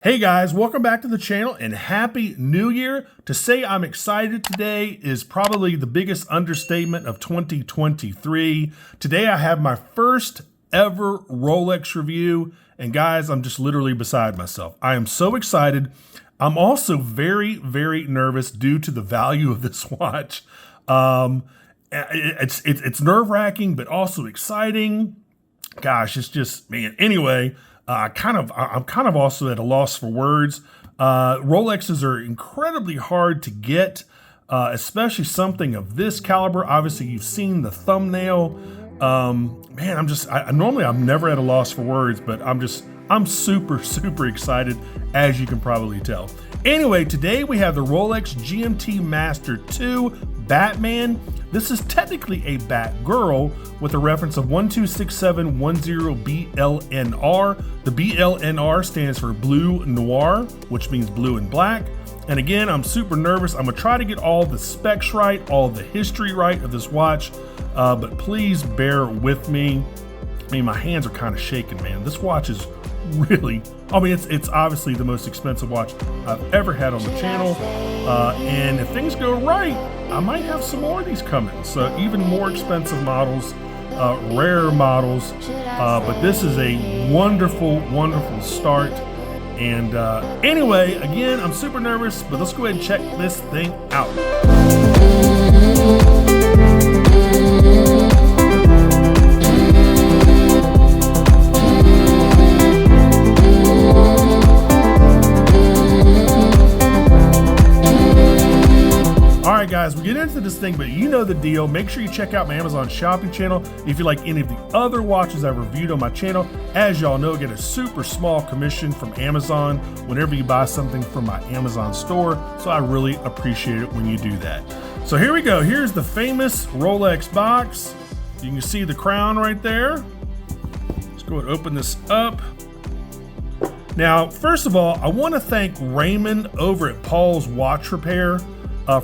Hey guys, welcome back to the channel and Happy New Year. To say I'm excited today is probably the biggest understatement of 2023. Today I have my first ever Rolex review, and guys, I'm just literally beside myself. I am so excited. I'm also very, very nervous due to the value of this watch. It's nerve-wracking, but also exciting. Gosh, it's just, man, anyway. I'm kind of also at a loss for words. Rolexes are incredibly hard to get, especially something of this caliber. Obviously, you've seen the thumbnail. Man, normally I'm never at a loss for words, but I'm super, super excited, as you can probably tell. Anyway, today we have the Rolex GMT Master 2 Batman. This is technically a Batgirl with a reference of 126710BLNR. The BLNR stands for Blue Noir, which means blue and black. And again, I'm super nervous. I'm gonna try to get all the specs right, all the history right of this watch, but please bear with me. I mean, my hands are kind of shaking, man. This watch is really, it's obviously the most expensive watch I've ever had on the channel. And if things go right, I might have some more of these coming. So even more expensive models, rarer models. But this is a wonderful, wonderful start. And anyway, again, I'm super nervous, but let's go ahead and check this thing out. Alright guys, we get into this thing, but you know the deal. Make sure you check out my Amazon shopping channel if you like any of the other watches I've reviewed on my channel. As y'all know, I get a super small commission from Amazon whenever you buy something from my Amazon store, so I really appreciate it when you do that. So here we go. Here's the famous Rolex box. You can see the crown right there. Let's go ahead and open this up. Now, first of all, I want to thank Raymond over at Paul's Watch Repair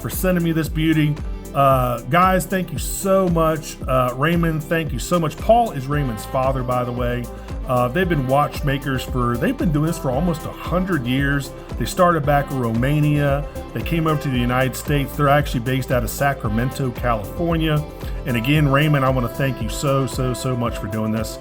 for sending me this beauty. Guys, thank you so much. Raymond, thank you so much. Paul is Raymond's father, by the way. They've been watchmakers they've been doing this for almost 100 years. They started back in Romania. They came over to the United States. They're actually based out of Sacramento, California. And again, Raymond, I want to thank you so much for doing this.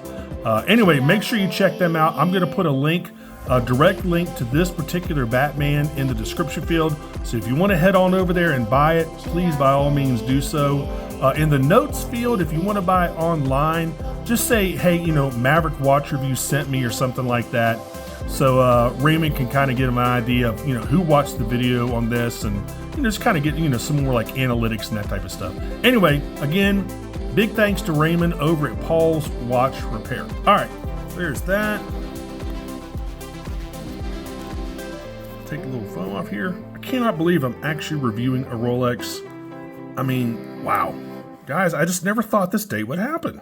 Anyway, make sure you check them out. I'm going to put a direct link to this particular Batman in the description field. So if you want to head on over there and buy it, please by all means do so. In the notes field, if you want to buy online, just say, hey, Maverick Watch Review sent me or something like that. So Raymond can kind of get an idea of, who watched the video on this and, just kind of get, some more like analytics and that type of stuff. Anyway, again, big thanks to Raymond over at Paul's Watch Repair. All right, there's that. Take a little foam off here. I cannot believe I'm actually reviewing a Rolex. I mean, wow. Guys, I just never thought this day would happen.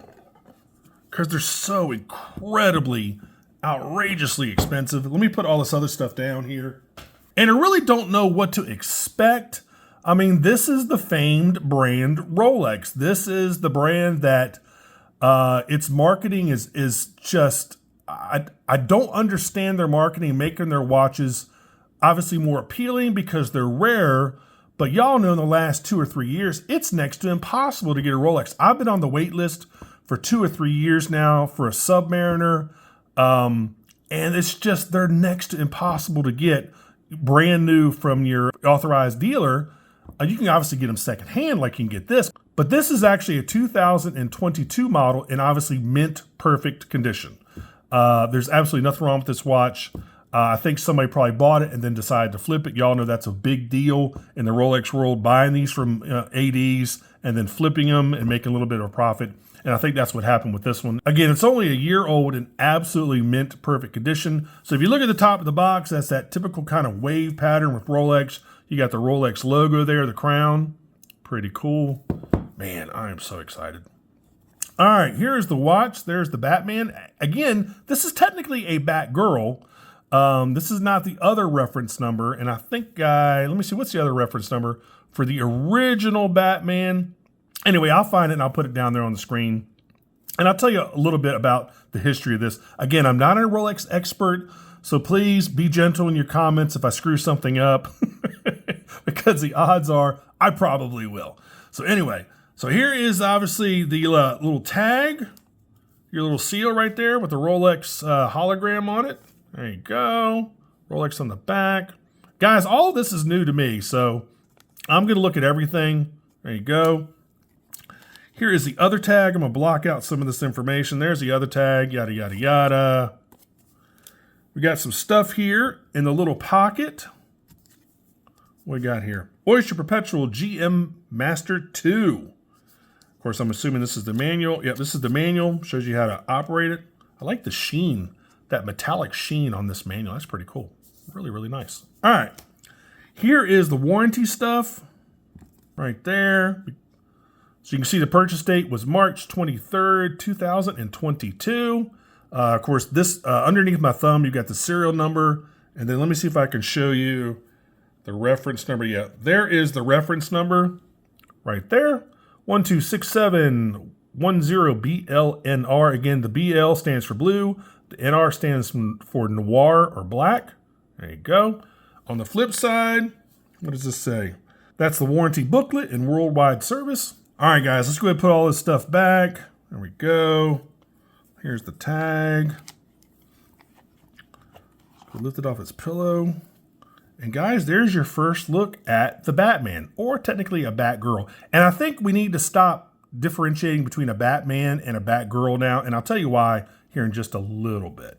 Because they're so incredibly, outrageously expensive. Let me put all this other stuff down here. And I really don't know what to expect. I mean, this is the famed brand Rolex. This is the brand that its marketing is just, I don't understand their marketing, making their watches obviously more appealing because they're rare, but y'all know in the last 2 or 3 years, it's next to impossible to get a Rolex. I've been on the wait list for 2 or 3 years now for a Submariner, and it's just, they're next to impossible to get brand new from your authorized dealer. You can obviously get them secondhand like you can get this, but this is actually a 2022 model in obviously mint perfect condition. There's absolutely nothing wrong with this watch. I think somebody probably bought it and then decided to flip it. Y'all know that's a big deal in the Rolex world, buying these from ADs and then flipping them and making a little bit of a profit. And I think that's what happened with this one. Again, it's only a year old in absolutely mint perfect condition. So if you look at the top of the box, that's that typical kind of wave pattern with Rolex. You got the Rolex logo there, the crown. Pretty cool. Man, I am so excited. All right, here's the watch. There's the Batman. Again, this is technically a Batgirl. This is not the other reference number, and I think, let me see, what's the other reference number for the original Batman? Anyway, I'll find it and I'll put it down there on the screen. And I'll tell you a little bit about the history of this. Again, I'm not a Rolex expert, So please be gentle in your comments if I screw something up, because the odds are I probably will. So anyway, so here is obviously the little tag, your little seal right there with the Rolex hologram on it. There you go. Rolex on the back. Guys, all of this is new to me, so I'm going to look at everything. There you go. Here is the other tag. I'm going to block out some of this information. There's the other tag, yada, yada, yada. We got some stuff here in the little pocket. What we got here? Oyster Perpetual GM Master 2. Of course, I'm assuming this is the manual. Yep, this is the manual. Shows you how to operate it. I like the sheen, that metallic sheen on this manual. That's pretty cool. Really, really nice. All right. Here is the warranty stuff right there. So you can see the purchase date was March 23rd, 2022. Of course, this underneath my thumb, you got the serial number. And then let me see if I can show you the reference number. Yeah, there is the reference number right there. 126710BLNR. Again, the BL stands for blue. The NR stands for noir or black. There you go. On the flip side, what does this say? That's the warranty booklet and worldwide service. All right, guys, let's go ahead and put all this stuff back. There we go. Here's the tag. Let's go lift it off its pillow. And guys, there's your first look at the Batman, or technically a Batgirl. And I think we need to stop differentiating between a Batman and a Batgirl now. And I'll tell you why here in just a little bit.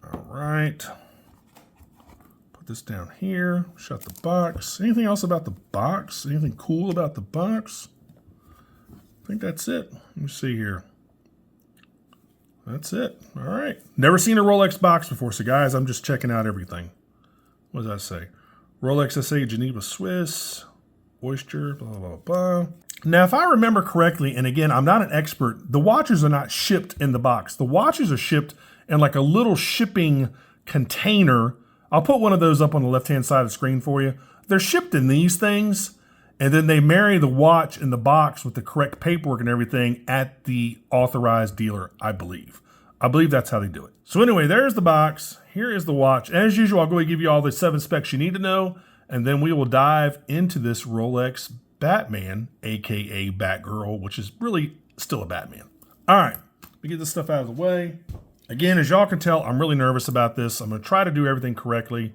All right. Put this down here. Shut the box. Anything else about the box? Anything cool about the box? I think that's it. Let me see here. That's it. All right. Never seen a Rolex box before, so guys, I'm just checking out everything. What does that say? Rolex SA Geneva Swiss, Oyster, blah, blah, blah. Now, if I remember correctly, and again, I'm not an expert, the watches are not shipped in the box. The watches are shipped in like a little shipping container. I'll put one of those up on the left-hand side of the screen for you. They're shipped in these things, and then they marry the watch in the box with the correct paperwork and everything at the authorized dealer, I believe. I believe that's how they do it. So anyway, there's the box. Here is the watch. As usual, I'll go and give you all the 7 specs you need to know, and then we will dive into this Rolex Batman, aka Batgirl, which is really still a Batman. All right, let me get this stuff out of the way. Again, as y'all can tell, I'm really nervous about this. I'm going to try to do everything correctly.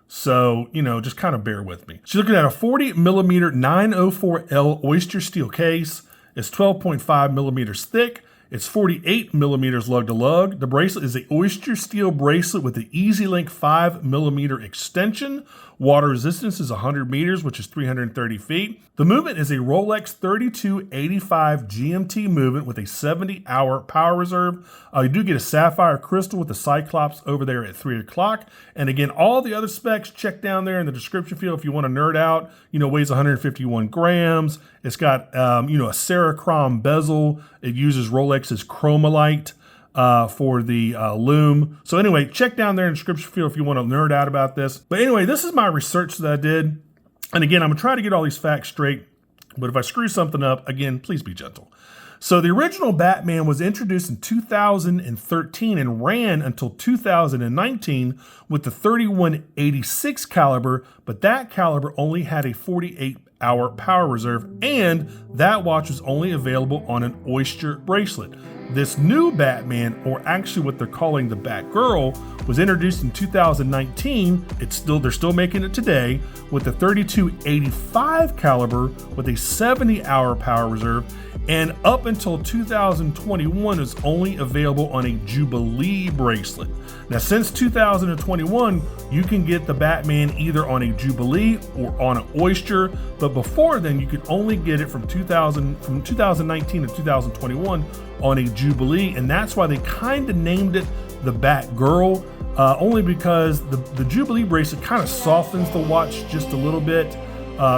So, you know, just kind of bear with me. So you're looking at a 40 millimeter 904L Oystersteel case. It's 12.5 millimeters thick. It's 48 millimeters lug to lug. The bracelet is a Oystersteel bracelet with the Easylink 5 millimeter extension. Water resistance is 100 meters, which is 330 feet. The movement is a Rolex 3285 GMT movement with a 70-hour power reserve. You do get a sapphire crystal with the Cyclops over there at 3 o'clock. And again, all the other specs, check down there in the description field if you want to nerd out. You know, weighs 151 grams. It's got, you know, a Cerachrom bezel. It uses Rolex's Chromalight for the Lume. So anyway, check down there in the description field if you want to nerd out about this. But anyway, this is my research that I did. And again, I'm going to try to get all these facts straight. But if I screw something up, again, please be gentle. So the original Batman was introduced in 2013 and ran until 2019 with the 3186 caliber, but that caliber only had a 48-hour power reserve, and that watch was only available on an Oyster bracelet. This new Batman, or actually what they're calling the Batgirl, was introduced in 2019. They're still making it today with the 3285 caliber with a 70-hour power reserve, and up until 2021 is only available on a Jubilee bracelet. Now, since 2021, you can get the Batman either on a Jubilee or on an Oyster, but before then, you could only get it from 2019 to 2021 on a Jubilee, and that's why they kind of named it the Batgirl, only because the Jubilee bracelet kind of softens the watch just a little bit.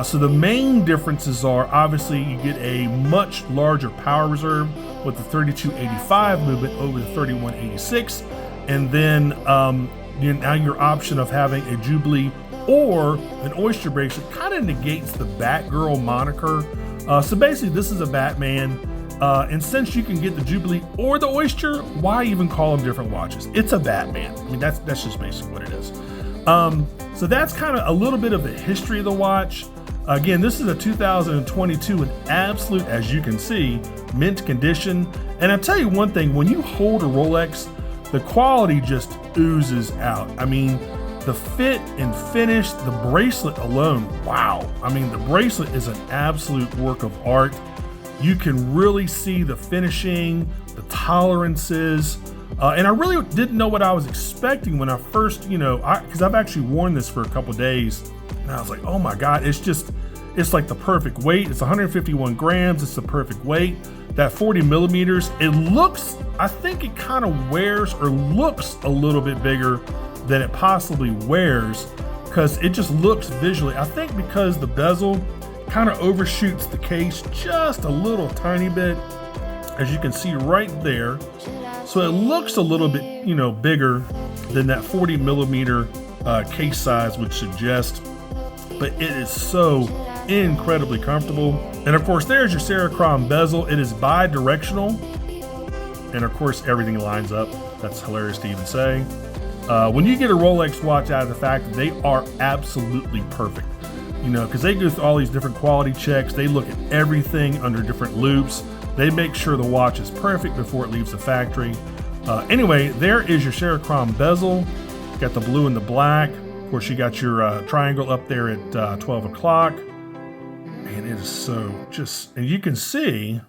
So the main differences are, obviously, you get a much larger power reserve with the 3285 movement over the 3186, and then now your option of having a Jubilee or an Oyster bracelet kind of negates the Batgirl moniker. So basically, this is a Batman. And since you can get the Jubilee or the Oyster, why even call them different watches? It's a Batman. I mean, that's just basically what it is. So that's kind of a little bit of the history of the watch. Again, this is a 2022 in absolute, as you can see, mint condition. And I'll tell you one thing, when you hold a Rolex, the quality just oozes out. I mean, the fit and finish, the bracelet alone, wow. I mean, the bracelet is an absolute work of art. You can really see the finishing, the tolerances, and I really didn't know what I was expecting when I first, because I've actually worn this for a couple days, and I was like, oh my God, it's like the perfect weight. It's 151 grams, it's the perfect weight. That 40 millimeters, it looks, I think it kind of wears or looks a little bit bigger than it possibly wears, because it just looks visually, I think because the bezel kind of overshoots the case just a little tiny bit, as you can see right there. So it looks a little bit, bigger than that 40 millimeter case size would suggest, but it is so incredibly comfortable. And of course, there's your Cerachrom bezel. It is bi-directional, and of course, everything lines up. That's hilarious to even say. When you get a Rolex watch out of the factory, they are absolutely perfect. Because they go through all these different quality checks. They look at everything under different loops. They make sure the watch is perfect before it leaves the factory. Anyway, there is your Cerachrom bezel. Got the blue and the black. Of course, you got your triangle up there at 12 o'clock. Man, it is so and you can see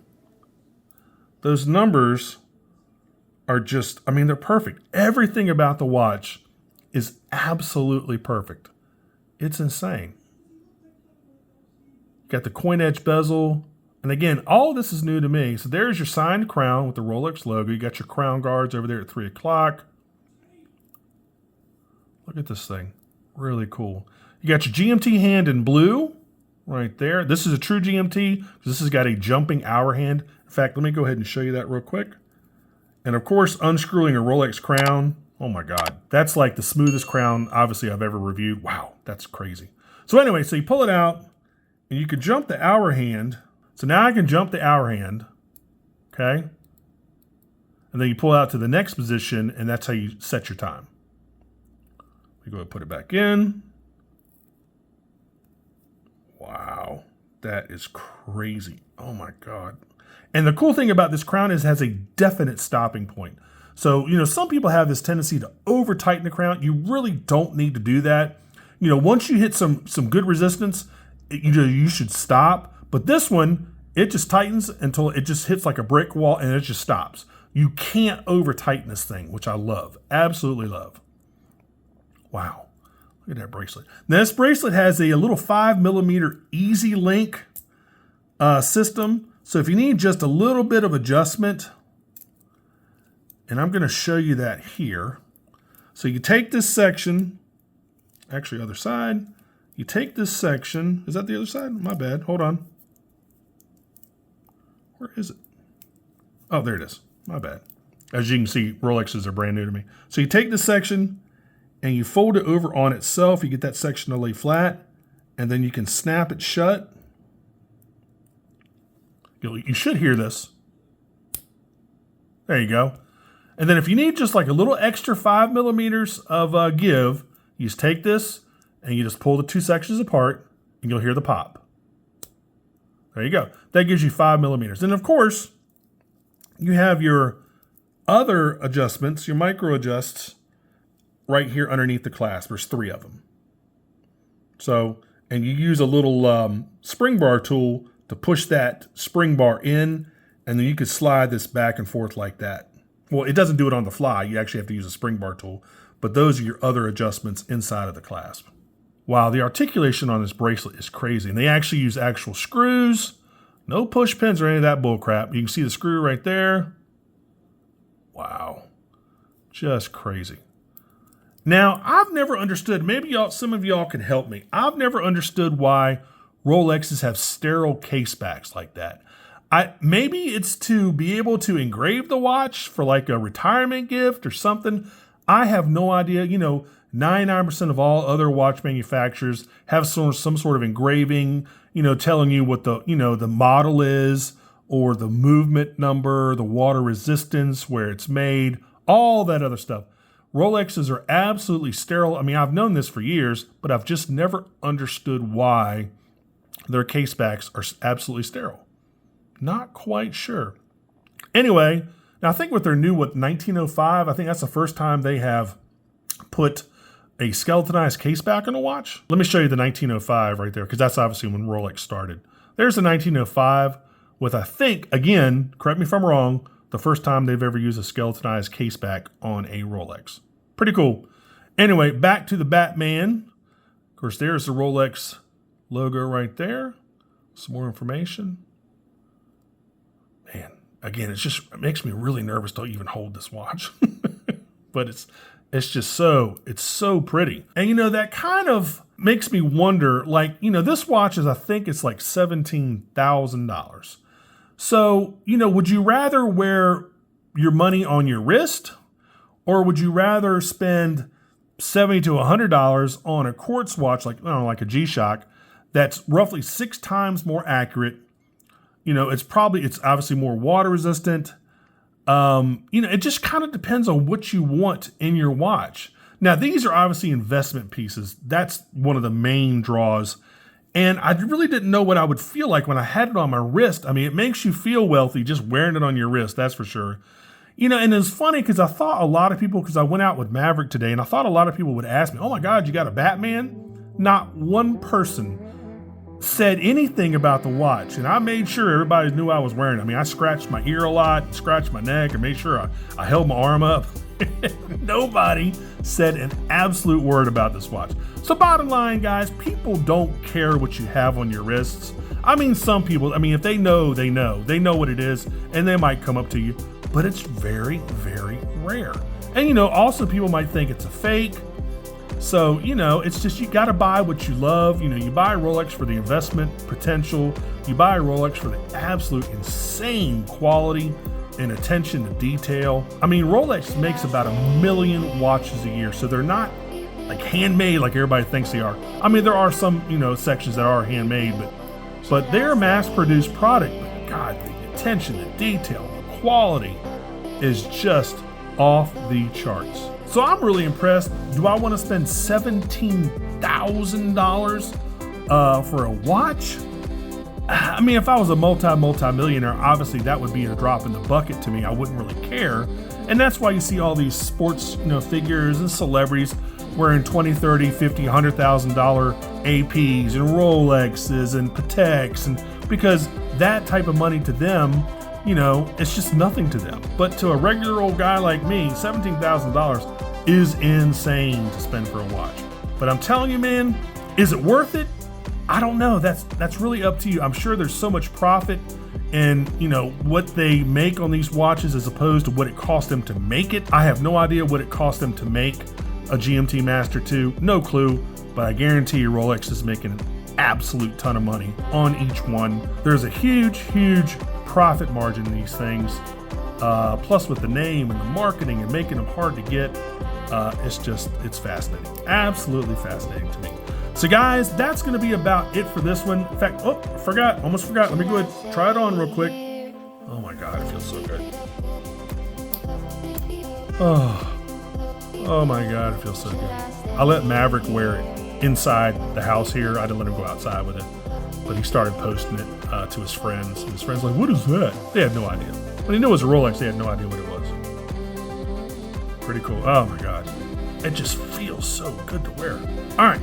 those numbers are just, I mean, they're perfect. Everything about the watch is absolutely perfect. It's insane. Got the coin edge bezel. And again, all of this is new to me. So there's your signed crown with the Rolex logo. You got your crown guards over there at 3 o'clock. Look at this thing. Really cool. You got your GMT hand in blue right there. This is a true GMT. This has got a jumping hour hand. In fact, let me go ahead and show you that real quick. And of course, unscrewing a Rolex crown. Oh my God. That's like the smoothest crown, obviously, I've ever reviewed. Wow, that's crazy. So anyway, so you pull it out and you can jump the hour hand. So now I can jump the hour hand, okay? And then you pull out to the next position, and that's how you set your time. We go ahead and put it back in. Wow, that is crazy. Oh my God. And the cool thing about this crown is it has a definite stopping point. So, some people have this tendency to over tighten the crown. You really don't need to do that. Once you hit some good resistance, you should stop. But this one, it just tightens until it just hits like a brick wall and it just stops. You can't over tighten this thing, which I love, absolutely love. Wow, look at that bracelet. Now this bracelet has a little 5 millimeter Easylink system. So if you need just a little bit of adjustment, and I'm gonna show you that here. So you take this section, actually other side, you take this section, is that the other side? My bad, hold on. Where is it? Oh, there it is. My bad. As you can see, Rolexes are brand new to me. So you take this section and you fold it over on itself. You get that section to lay flat, and then you can snap it shut. You should hear this. There you go. And then if you need just like a little extra 5 millimeters of give, you just take this and you just pull the two sections apart and you'll hear the pop. There you go. That gives you 5 millimeters. And of course, you have your other adjustments, your micro adjusts, right here underneath the clasp. There's 3 of them. So, and you use a little spring bar tool to push that spring bar in, and then you could slide this back and forth like that. Well, it doesn't do it on the fly. You actually have to use a spring bar tool, but those are your other adjustments inside of the clasp. Wow, the articulation on this bracelet is crazy. And they actually use actual screws, no push pins or any of that bull crap. You can see the screw right there. Wow, just crazy. Now, I've never understood, maybe some of y'all can help me. I've never understood why Rolexes have sterile casebacks like that. Maybe it's to be able to engrave the watch for like a retirement gift or something. I have no idea. 99% of all other watch manufacturers have some sort of engraving, telling you what the model is, or the movement number, the water resistance, where it's made, all that other stuff. Rolexes are absolutely sterile. I mean, I've known this for years, but I've just never understood why their casebacks are absolutely sterile. Not quite sure. Anyway, now I think with their new, 1905, I think that's the first time they have put a skeletonized caseback on a watch. Let me show you the 1905 right there, because that's obviously when Rolex started. There's the 1905 with, I think, again, correct me if I'm wrong, the first time they've ever used a skeletonized caseback on a Rolex. Pretty cool. Anyway, back to the Batman. Of course, there's the Rolex logo right there. Some more information. Man, again, it makes me really nervous to even hold this watch. But it's just so pretty. And that kind of makes me wonder, this watch is, I think it's like $17,000. So, would you rather wear your money on your wrist, or would you rather spend $70 to $100 on a quartz watch, like a G-Shock, that's roughly 6 times more accurate? It's obviously more water resistant. It just kind of depends on what you want in your watch. Now, these are obviously investment pieces. That's one of the main draws. And I really didn't know what I would feel like when I had it on my wrist. I mean, it makes you feel wealthy just wearing it on your wrist, that's for sure. And it's funny because I thought a lot of people, because I went out with Maverick today, and I thought a lot of people would ask me, oh my God, you got a Batman? Not one person said anything about the watch. And I made sure everybody knew I was wearing it. I mean, I scratched my ear a lot, scratched my neck, and made sure I held my arm up. Nobody said an absolute word about this watch. So bottom line, guys, people don't care what you have on your wrists. I mean, some people, if they know, they know what it is, and they might come up to you, but it's very, very rare. And, also people might think it's a fake. So, it's just, you got to buy what you love. You buy a Rolex for the investment potential. You buy a Rolex for the absolute insane quality and attention to detail. I mean, Rolex makes about 1 million watches a year, so they're not like handmade like everybody thinks they are. I mean, there are some, sections that are handmade, but they're a mass-produced product. But God, the attention to detail, the quality is just off the charts. So I'm really impressed. Do I want to spend $17,000 for a watch? I mean, if I was a multi-millionaire, obviously that would be a drop in the bucket to me. I wouldn't really care. And that's why you see all these sports, figures and celebrities wearing $20, $30, $50, $100,000 APs and Rolexes and Pateks, and because that type of money to them, it's just nothing to them. But to a regular old guy like me, $17,000 is insane to spend for a watch. But I'm telling you, man, is it worth it? I don't know. That's really up to you. I'm sure there's so much profit in, what they make on these watches as opposed to what it cost them to make it. I have no idea what it cost them to make a GMT Master 2. No clue, but I guarantee you Rolex is making an absolute ton of money on each one. There's a huge, huge profit margin in these things. Plus with the name and the marketing and making them hard to get, it's fascinating. Absolutely fascinating to me. So guys, that's going to be about it for this one. In fact, almost forgot. Let me go ahead and try it on real quick. Oh my God, it feels so good. Oh my God, it feels so good. I let Maverick wear it inside the house here. I didn't let him go outside with it, but he started posting it to his friends. And his friends were like, what is that? They had no idea. When he knew it was a Rolex, they had no idea what it was. Pretty cool. Oh my God. It just feels so good to wear. All right.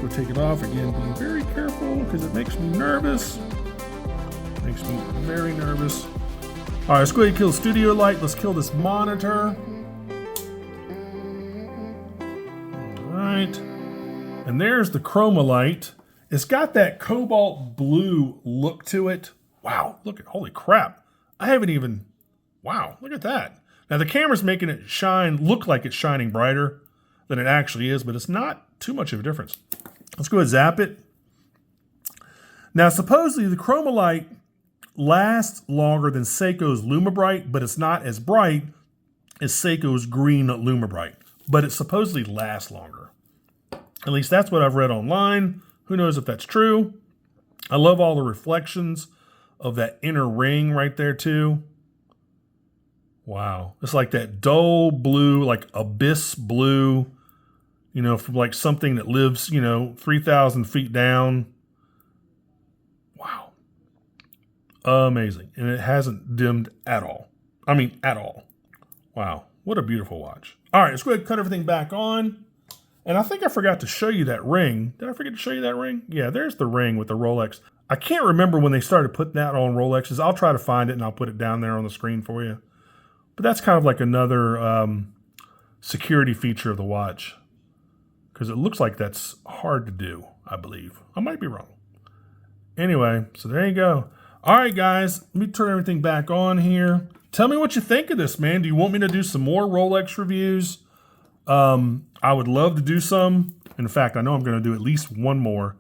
Go take it off again. Be very careful because it makes me nervous. Makes me very nervous. All right, let's go ahead and kill the studio light. Let's kill this monitor. All right. And there's the Chromalight. It's got that cobalt blue look to it. Wow, holy crap. I haven't even, wow, look at that. Now the camera's making it look like it's shining brighter than it actually is, but it's not too much of a difference. Let's go ahead and zap it. Now supposedly the Chromalight lasts longer than Seiko's Lume Bright, but it's not as bright as Seiko's green Lume Bright, but it supposedly lasts longer. At least that's what I've read online. Who knows if that's true? I love all the reflections of that inner ring right there too. Wow. It's like that dull blue, like abyss blue, you know, from like something that lives, you know, 3,000 feet down. Wow. Amazing. And it hasn't dimmed at all. I mean, at all. Wow. What a beautiful watch. All right, let's go ahead and cut everything back on. And I think I forgot to show you that ring. Did I forget to show you that ring? Yeah, there's the ring with the Rolex. I can't remember when they started putting that on Rolexes. I'll try to find it and I'll put it down there on the screen for you. But that's kind of like another security feature of the watch, because it looks like that's hard to do, I believe. I might be wrong. Anyway, so there you go. All right, guys, let me turn everything back on here. Tell me what you think of this, man. Do you want me to do some more Rolex reviews? I would love to do some. In fact, I know I'm going to do at least one more.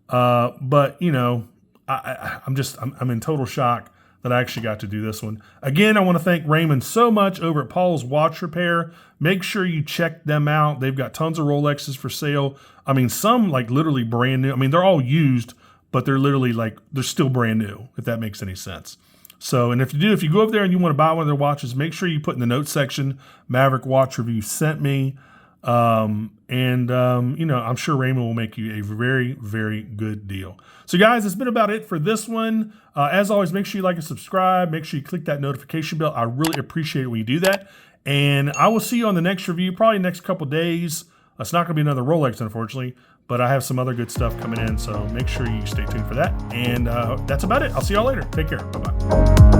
But, you know, I'm in total shock that I actually got to do this one. Again, I want to thank Raymond so much over at Paul's Watch Repair. Make sure you check them out. They've got tons of Rolexes for sale. I mean, some like literally brand new. I mean, they're all used, but they're literally like, they're still brand new, if that makes any sense. So, and if you go over there and you want to buy one of their watches, make sure you put in the notes section, Maverick Watch Review sent me. You know, I'm sure Raymond will make you a very, very good deal. So guys, that's been about it for this one. As always, make sure you like and subscribe. Make sure you click that notification bell. I really appreciate it when you do that. And I will see you on the next review, probably next couple days. It's not going to be another Rolex, unfortunately, but I have some other good stuff coming in. So make sure you stay tuned for that. And that's about it. I'll see y'all later. Take care. Bye-bye.